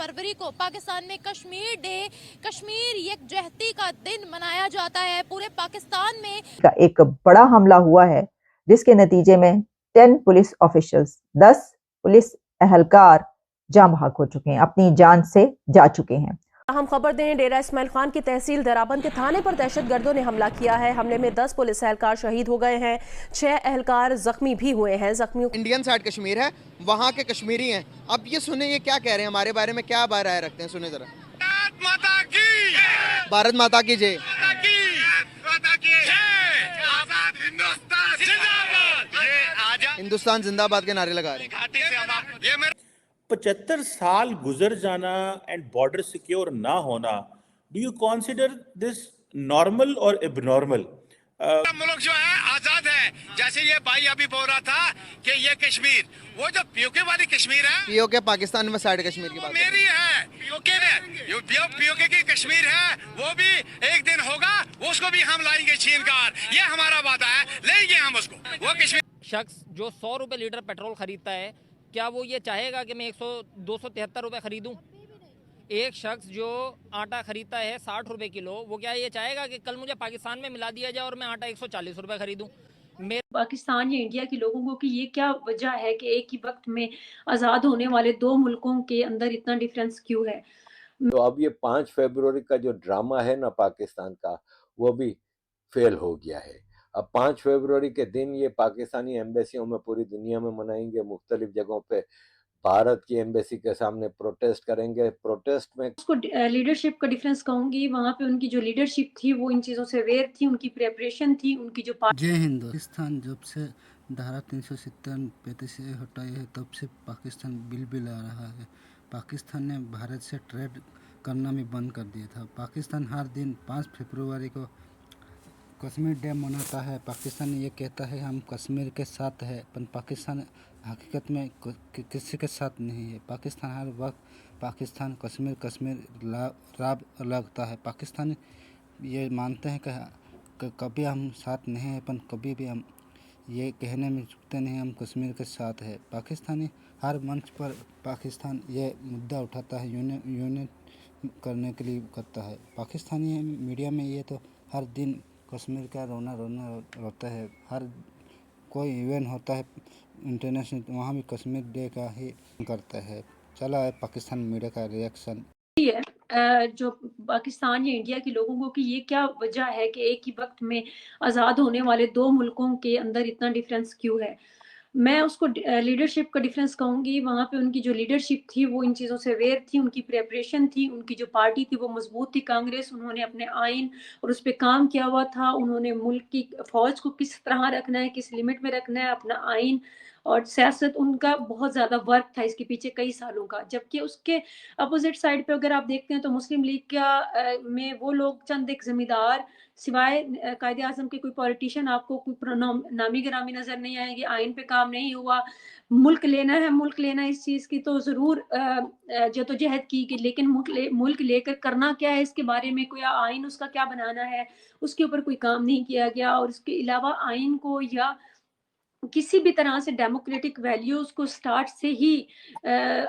फरवरी को पाकिस्तान में कश्मीर डे, कश्मीर यकजहती का दिन मनाया जाता है। पूरे पाकिस्तान में एक बड़ा हमला हुआ है जिसके नतीजे में 10 पुलिस ऑफिशियल्स 10 पुलिस एहलकार जान बहक हो चुके हैं, अपनी जान से जा चुके हैं। हम खबर दें, डेरा इस्माइल खान की तहसील दराबंद के थाने पर दहशतगर्दों ने हमला किया है। हमले में 10 पुलिस एहलकार शहीद हो गए हैं, 6 एहलकार जख्मी भी हुए हैं। जख्मियों इंडियन साइड कश्मीर है, वहाँ के कश्मीरी हैं। अब ये सुने ये क्या कह रहे हैं हमारे बारे में, क्या राय रखते हैं, सुने जरा। भारत माता की, भारत माता की जय, हिंदुस्तान जिंदाबाद के नारे लगा रहे हैं। 75 साल गुजर जाना एंड बॉर्डर सिक्योर ना होना, do you consider this normal और एबनॉर्मल? मुल्क जो है आजाद है, जैसे ये भाई अभी बोल रहा था कि ये कश्मीर, वो जो पीओके वाली कश्मीर है, पीओके पाकिस्तान में साइड कश्मीर की बात मेरी है, पीओके की कश्मीर है, वो भी एक दिन होगा, उसको भी हम लाएंगे छीन कर, ये हमारा वादा है, लेंगे हम उसको। वो कश्मीर शख्स जो 100 रुपए लीटर पेट्रोल खरीदता है, क्या वो ये चाहेगा कि मैं 273 रुपए खरीदूं? एक शख्स जो आटा खरीदता है 60 रुपए किलो, वो क्या ये चाहेगा कि कल मुझे पाकिस्तान में मिला दिया जाए और मैं आटा 140 रुपए खरीदूं? पाकिस्तान या इंडिया के लोगों को कि ये क्या वजह है कि एक ही वक्त में आज़ाद होने वाले दो मुल्कों के अंदर इतना डिफरेंस क्यों है? तो अब ये 5 फरवरी का जो ड्रामा है ना पाकिस्तान का, वो भी फेल हो गया है। अब 5 फरवरी के दिन ये पाकिस्तानी एम्बेसियों में पूरी दुनिया में मनाएंगे, मुख्तलिफ जगहों पे भारत की एम्बेसी के सामने प्रोटेस्ट करेंगे। प्रोटेस्ट में उसको लीडरशिप का डिफरेंस कहूंगी, वहाँ पे उनकी जो लीडरशिप थी वो इन चीज़ों से अवेयर थी, उनकी प्रिपरेशन थी, उनकी जो जय हिंद। पाकिस्तान जब से धारा 370 से हटाई है तब से पाकिस्तान बिल बिल आ रहा है। पाकिस्तान ने भारत से ट्रेड करना भी बंद कर दिया था। पाकिस्तान हर दिन 5 फरवरी को कश्मीर डे मनाता है। पाकिस्तान ये कहता है हम कश्मीर के साथ है, पर पाकिस्तान हकीकत में किसी के साथ नहीं है। पाकिस्तान हर वक्त पाकिस्तान कश्मीर कश्मीर राब लगता है। पाकिस्तान ये मानते हैं कि कभी हम साथ नहीं हैं, पर कभी भी हम ये कहने में चुकते नहीं हम कश्मीर के साथ है। पाकिस्तानी हर मंच पर पाकिस्तान ये मुद्दा उठाता है, यूनियन करने के लिए करता है। पाकिस्तानी मीडिया में ये तो हर दिन कश्मीर का रोना रहता है। हर कोई इवेंट होता है इंटरनेशनल, वहाँ भी कश्मीर डे का ही करता है। चला है पाकिस्तान मीडिया का रिएक्शन। जो पाकिस्तान या इंडिया के लोगों को कि ये क्या वजह है कि एक ही वक्त में आज़ाद होने वाले दो मुल्कों के अंदर इतना डिफरेंस क्यों है? मैं उसको लीडरशिप का डिफरेंस कहूंगी। वहाँ पे उनकी जो लीडरशिप थी वो इन चीज़ों से अवेयर थी, उनकी प्रिपरेशन थी, उनकी जो पार्टी थी वो मजबूत थी, कांग्रेस। उन्होंने अपने आइन और उस पर काम किया हुआ था। उन्होंने मुल्क की फौज को किस तरह रखना है, किस लिमिट में रखना है, अपना आइन और सियासत, उनका बहुत ज़्यादा वर्क था इसके पीछे कई सालों का। जबकि उसके अपोजिट साइड पे अगर आप देखते हैं तो मुस्लिम लीग का में वो लोग चंद एक जमींदार, सिवाय कायदे आजम के कोई पॉलिटिशियन आपको कोई नामी गिरामी नजर नहीं आएगी। आइन पे काम नहीं हुआ। मुल्क लेना है, मुल्क लेना इस चीज की तो जरूर जद्दोजहद की, लेकिन मुल्क लेकर करना क्या है इसके बारे में कोई आइन उसका क्या बनाना है उसके ऊपर कोई काम नहीं किया गया। और इसके अलावा आइन को या किसी भी तरह से डेमोक्रेटिक वैल्यूज को स्टार्ट से ही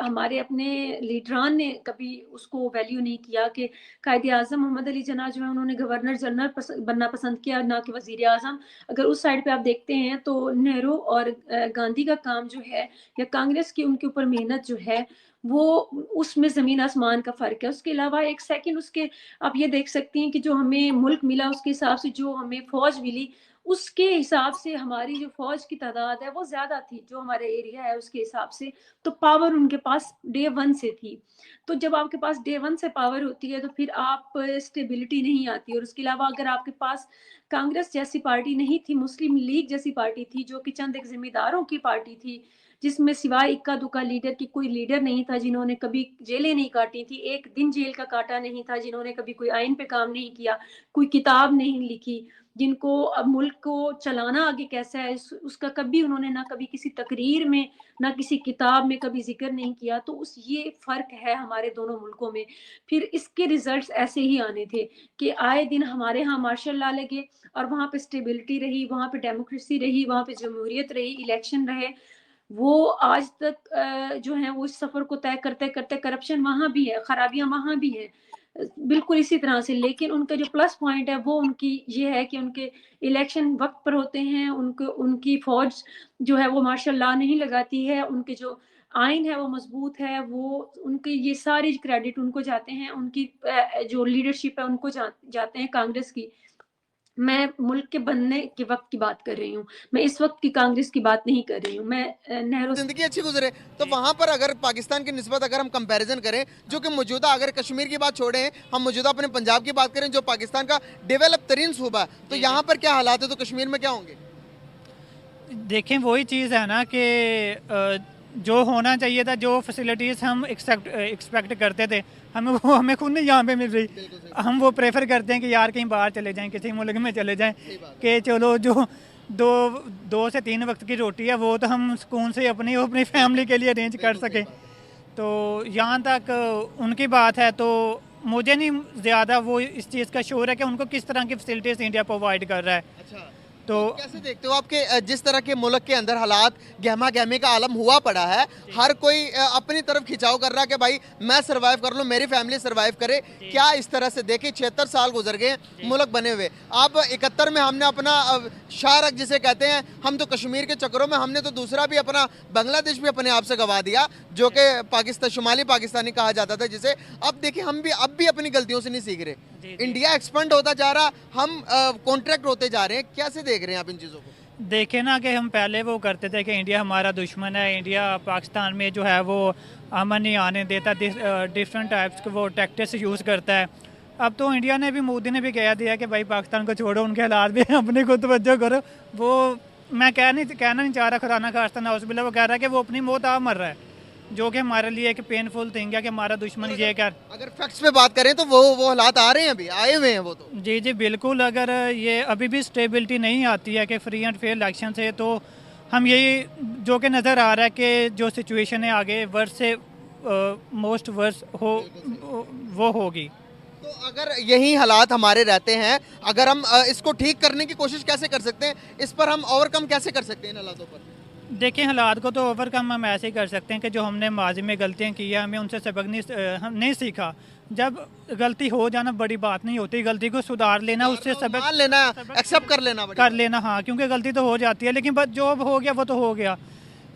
हमारे अपने लीडरान ने कभी उसको वैल्यू नहीं किया कि कायदे आजम मोहम्मद अली जिन्ना जो है उन्होंने गवर्नर जनरल बनना पसंद किया, ना कि वजीर आजम। अगर उस साइड पे आप देखते हैं तो नेहरू और गांधी का काम जो है या कांग्रेस की उनके ऊपर मेहनत जो है वो उसमें जमीन आसमान का फर्क है। उसके अलावा एक सेकंड उसके आप ये देख सकती हैं कि जो हमें मुल्क मिला उसके हिसाब से जो हमें फौज मिली उसके हिसाब से हमारी जो फौज की तादाद है वो ज्यादा थी जो हमारे एरिया है उसके हिसाब से। तो पावर उनके पास डे वन से थी। तो जब आपके पास डे वन से पावर होती है तो फिर आप स्टेबिलिटी नहीं आती। और उसके अलावा अगर आपके पास कांग्रेस जैसी पार्टी नहीं थी, मुस्लिम लीग जैसी पार्टी थी जो कि चंद एक जिम्मेदारों की पार्टी थी, जिसमें सिवाय इक्का दुक्का लीडर की कोई लीडर नहीं था, जिन्होंने कभी जेलें नहीं काटी थी, एक दिन जेल का काटा नहीं था, जिन्होंने कभी कोई आइन पे काम नहीं किया, कोई किताब नहीं लिखी, जिनको अब मुल्क को चलाना आगे कैसा है उसका कभी उन्होंने ना कभी किसी तकरीर में ना किसी किताब में कभी जिक्र नहीं किया। तो उस ये फर्क है हमारे दोनों मुल्कों में। फिर इसके रिजल्ट्स ऐसे ही आने थे कि आए दिन हमारे यहाँ मार्शल लॉ लगे और वहाँ पे स्टेबिलिटी रही, वहाँ पे डेमोक्रेसी रही, वहाँ पे जमहूरियत रही, इलेक्शन रहे। वो आज तक जो है वो इस सफ़र को तय करते करते करप्शन वहाँ भी है, खराबियाँ वहाँ भी हैं, बिल्कुल इसी तरह से। लेकिन उनका जो प्लस पॉइंट है वो उनकी ये है कि उनके इलेक्शन वक्त पर होते हैं, उनको उनकी फौज जो है वो मार्शल लॉ नहीं लगाती है, उनके जो आइन है वो मजबूत है, वो उनके ये सारे क्रेडिट उनको जाते हैं, उनकी जो लीडरशिप है उनको जाते हैं कांग्रेस की। मैं मुल्क के बनने के वक्त की बात कर रही हूँ, मैं इस वक्त की कांग्रेस की बात नहीं कर रही हूँ। मैं नेहरू जिंदगी अच्छी गुजरे तो वहां पर अगर पाकिस्तान की निस्बत अगर हम कंपैरिजन करें, जो कि मौजूदा, अगर कश्मीर की बात छोड़ें, हम मौजूदा अपने पंजाब की बात करें जो पाकिस्तान का डेवलप तरीन सूबा है, तो यहाँ पर क्या हालात है, तो कश्मीर में क्या होंगे? देखें वही चीज़ है ना कि जो होना चाहिए था, जो फैसिलिटीज़ हम एक्सपेक्ट करते थे, हमें वो हमें खुद नहीं यहाँ पे मिल रही। हम वो प्रेफर करते हैं कि यार कहीं बाहर चले जाएं, किसी मुल्क में चले जाएं, कि चलो जो दो से 3 वक्त की रोटी है वो तो हम सुकून से अपनी फैमिली के लिए अरेंज कर सकें। तो यहाँ तक उनकी बात है, तो मुझे नहीं ज़्यादा वो इस चीज़ का शोर है कि उनको किस तरह की फैसिलिटीज़ इंडिया प्रोवाइड कर रहा है। अच्छा, तो कैसे देखते हो आपके जिस तरह के मुल्क के अंदर हालात गहमा गहमी का आलम हुआ पड़ा है, हर कोई अपनी तरफ खिंचाव कर रहा है कि भाई मैं सरवाइव कर लूँ, मेरी फैमिली सरवाइव करे, क्या इस तरह से देखिए 76 साल गुजर गए मुल्क बने हुए। अब 71 में हमने अपना शारक जिसे कहते हैं, हम तो कश्मीर के चक्करों में हमने तो दूसरा भी अपना बांग्लादेश भी अपने आप से गवा दिया, जो कि पाकिस्तान शुमाली पाकिस्तानी कहा जाता था जिसे। अब देखिए हम भी अब भी अपनी गलतियों से नहीं सीख रहे, इंडिया एक्सपेंड होता जा रहा, हम कॉन्ट्रैक्ट होते जा रहे हैं, कैसे देख रहे हैं आप इन चीज़ों को? देखे ना कि हम पहले वो करते थे कि इंडिया हमारा दुश्मन है, इंडिया पाकिस्तान में जो है वो अमन नहीं आने देता, डिफरेंट टाइप्स के वो टैक्टिक्स यूज़ करता है। अब तो इंडिया ने भी, मोदी ने भी कह दिया कि भाई पाकिस्तान को छोड़ो, उनके हालात भी अपने को तवज्जो करो। वो मैं कहना नहीं चाह रहा खुराना खास्ता नाउज़ुबिल्लाह, वो कह रहा है कि वो अपनी मौत आप मर रहा है, जो कि हमारे लिए एक पेनफुल थिंग है कि हमारा दुश्मन ये कर। अगर फैक्ट्स पे बात करें तो वो हालात आ रहे हैं, अभी आए हुए हैं वो तो। जी जी बिल्कुल, अगर ये अभी भी स्टेबिलिटी नहीं आती है कि फ्री एंड फेयर इलेक्शन से, तो हम यही जो कि नज़र आ रहा है कि जो सिचुएशन है आगे वर्स से मोस्ट वर्स वो होगी। तो अगर यही हालात हमारे रहते हैं, अगर हम इसको ठीक करने की कोशिश कैसे कर सकते हैं, इस पर हम ओवरकम कैसे कर सकते हैं इन हालातों पर? देखिए हालात को तो ओवरकम हम ऐसे ही कर सकते हैं कि जो हमने माजी में गलतियां की है, हमें उनसे सबक हम नहीं सीखा। जब गलती हो जाना बड़ी बात नहीं होती, गलती को सुधार लेना, उससे सबक लेना, एक्सेप्ट कर लेना। हाँ, क्योंकि गलती तो हो जाती है, लेकिन जो हो गया वो तो हो गया।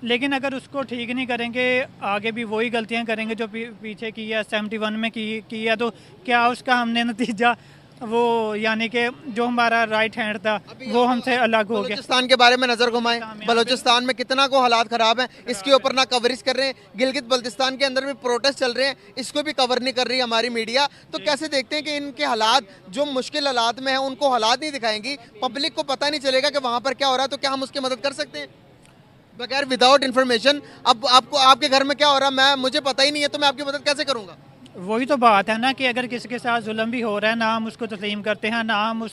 लेकिन अगर उसको ठीक नहीं करेंगे, आगे भी वही गलतियां करेंगे जो पीछे की है, 71 में की है, तो क्या उसका हमने नतीजा वो यानी कि जो हमारा राइट हैंड था वो हमसे अलग हो गया। बलूचिस्तान के बारे में नजर घुमाएं, बलूचिस्तान में कितना को हालात खराब हैं, इसके ऊपर ना कवरेज कर रहे हैं। गिलगित बल्तिस्तान के अंदर भी प्रोटेस्ट चल रहे हैं, इसको भी कवर नहीं कर रही हमारी मीडिया। तो कैसे देखते हैं कि इनके हालात जो मुश्किल हालात में है, उनको हालात नहीं दिखाएंगी, पब्लिक को पता नहीं चलेगा कि वहां पर क्या हो रहा है, तो क्या हम उसकी मदद कर सकते हैं बगैर विदाउट इन्फॉर्मेशन? अब आपको आपके घर में क्या हो रहा है मुझे पता ही नहीं है, तो मैं आपकी मदद कैसे करूंगा? वही तो बात है ना कि अगर किसी के साथ जुल्म भी हो रहा है, ना हम उसको तस्लीम करते हैं, ना हम